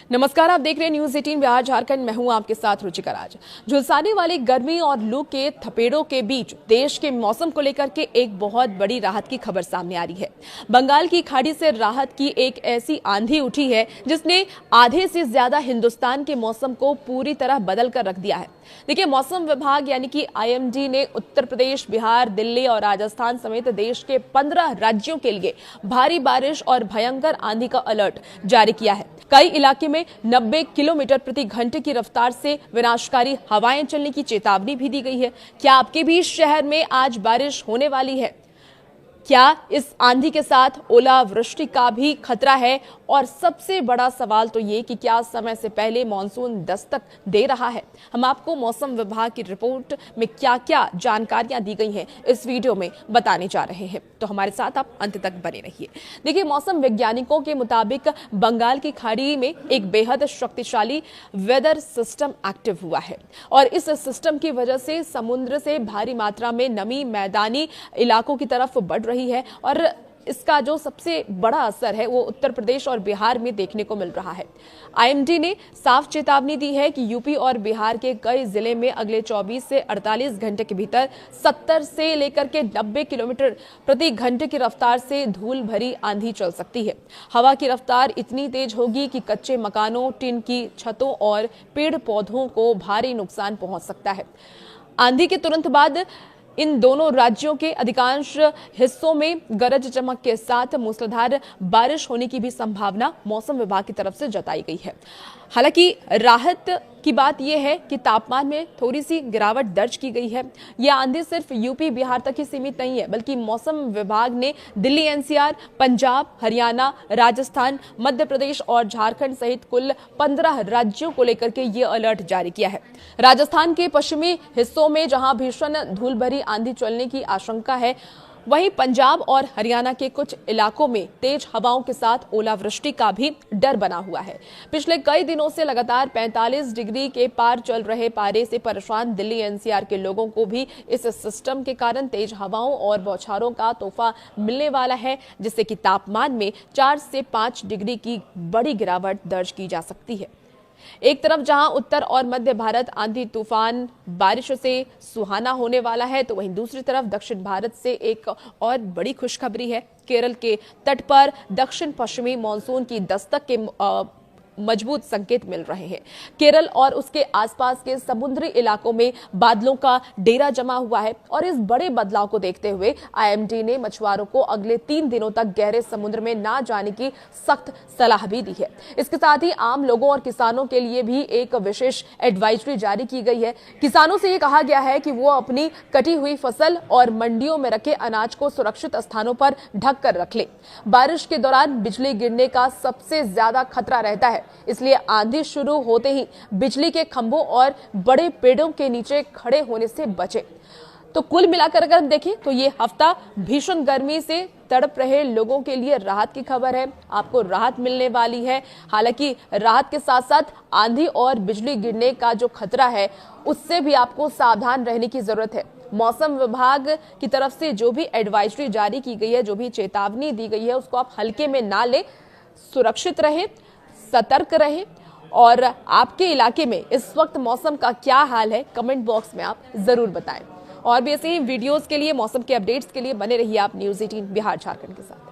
नमस्कार, आप देख रहे हैं न्यूज 18 बिहार झारखंड। मैं हूं आपके साथ रुचिका राज। झुलसाने वाली गर्मी और लू के थपेड़ों के बीच देश के मौसम को लेकर के एक बहुत बड़ी राहत की खबर सामने आ रही है। बंगाल की खाड़ी से राहत की एक ऐसी आंधी उठी है जिसने आधे से ज्यादा हिंदुस्तान के मौसम को पूरी तरह बदल कर रख दिया है। देखिए, मौसम विभाग यानी कि IMD ने उत्तर प्रदेश, बिहार, दिल्ली और राजस्थान समेत देश के 15 राज्यों के लिए भारी बारिश और भयंकर आंधी का अलर्ट जारी किया है। कई इलाके में 90 किलोमीटर प्रति घंटे की रफ्तार से विनाशकारी हवाएं चलने की चेतावनी भी दी गई है। क्या आपके भी शहर में आज बारिश होने वाली है? क्या इस आंधी के साथ ओलावृष्टि का भी खतरा है? और सबसे बड़ा सवाल तो ये कि क्या समय से पहले मॉनसून दस्तक दे रहा है? हम आपको मौसम विभाग की रिपोर्ट में क्या क्या जानकारियां दी गई हैं इस वीडियो में बताने जा रहे हैं, तो हमारे साथ आप अंत तक बने रहिए। देखिए, मौसम वैज्ञानिकों के मुताबिक बंगाल की खाड़ी में एक बेहद शक्तिशाली वेदर सिस्टम एक्टिव हुआ है और इस सिस्टम की वजह से समुद्र से भारी मात्रा में नमी मैदानी इलाकों की तरफ बढ़ रही है और इसका जो सबसे बड़ा असर है वो उत्तर प्रदेश और बिहार में देखने को मिल रहा है। IMD ने साफ चेतावनी दी है कि यूपी और बिहार के कई जिले में अगले 24 से 48 घंटे के भीतर 70 से लेकर के 90 किलोमीटर प्रति घंटे की रफ्तार से धूल भरी आंधी चल सकती है। हवा की रफ्तार इतनी तेज होगी कि कच्चे मकानों, टिन की छतों और पेड़ पौधों को भारी नुकसान पहुंच सकता है। आंधी के तुरंत बाद इन दोनों राज्यों के अधिकांश हिस्सों में गरज चमक के साथ मूसलाधार बारिश होने की भी संभावना मौसम विभाग की तरफ से जताई गई है। हालांकि राहत की बात यह है कि तापमान में थोड़ी सी गिरावट दर्ज की गई है। यह आंधी सिर्फ यूपी बिहार तक ही सीमित नहीं है, बल्कि मौसम विभाग ने दिल्ली NCR, पंजाब, हरियाणा, राजस्थान, मध्य प्रदेश और झारखंड सहित कुल 15 राज्यों को लेकर के ये अलर्ट जारी किया है। राजस्थान के पश्चिमी हिस्सों में जहां भीषण धूल भरी आंधी चलने की आशंका है, वहीं पंजाब और हरियाणा के कुछ इलाकों में तेज हवाओं के साथ ओलावृष्टि का भी डर बना हुआ है। पिछले कई दिनों से लगातार 45 डिग्री के पार चल रहे पारे से परेशान दिल्ली NCR के लोगों को भी इस सिस्टम के कारण तेज हवाओं और बौछारों का तोहफा मिलने वाला है, जिससे कि तापमान में 4 से 5 डिग्री की बड़ी गिरावट दर्ज की जा सकती है। एक तरफ जहां उत्तर और मध्य भारत आंधी तूफान बारिश से सुहाना होने वाला है, तो वहीं दूसरी तरफ दक्षिण भारत से एक और बड़ी खुशखबरी है। केरल के तट पर दक्षिण पश्चिमी मानसून की दस्तक के मजबूत संकेत मिल रहे हैं। केरल और उसके आसपास के समुद्री इलाकों में बादलों का डेरा जमा हुआ है और इस बड़े बदलाव को देखते हुए IMD ने मछुआरों को अगले 3 दिनों तक गहरे समुद्र में ना जाने की सख्त सलाह भी दी है। इसके साथ ही आम लोगों और किसानों के लिए भी एक विशेष एडवाइजरी जारी की गई है। किसानों से ये कहा गया है कि वो अपनी कटी हुई फसल और मंडियों में रखे अनाज को सुरक्षित स्थानों पर ढक कर रख ले। बारिश के दौरान बिजली गिरने का सबसे ज्यादा खतरा रहता है, इसलिए आंधी शुरू होते ही बिजली के खंभों और बड़े पेड़ों के नीचे खड़े होने से बचें। तो कुल मिलाकर अगर हम देखें तो ये हफ्ता भीषण गर्मी से तड़प रहे लोगों के लिए राहत की खबर है। आपको राहत मिलने वाली है। हालांकि राहत के साथ साथ आंधी और बिजली गिरने का जो खतरा है उससे भी आपको सावधान रहने की जरूरत है। मौसम विभाग की तरफ से जो भी एडवाइजरी जारी की गई है, जो भी चेतावनी दी गई है, उसको आप हल्के में ना ले, सुरक्षित रहें, सतर्क रहें। और आपके इलाके में इस वक्त मौसम का क्या हाल है, कमेंट बॉक्स में आप जरूर बताएं। और भी ऐसे ही वीडियोस के लिए, मौसम के अपडेट्स के लिए बने रहिए आप न्यूज 18 बिहार झारखंड के साथ।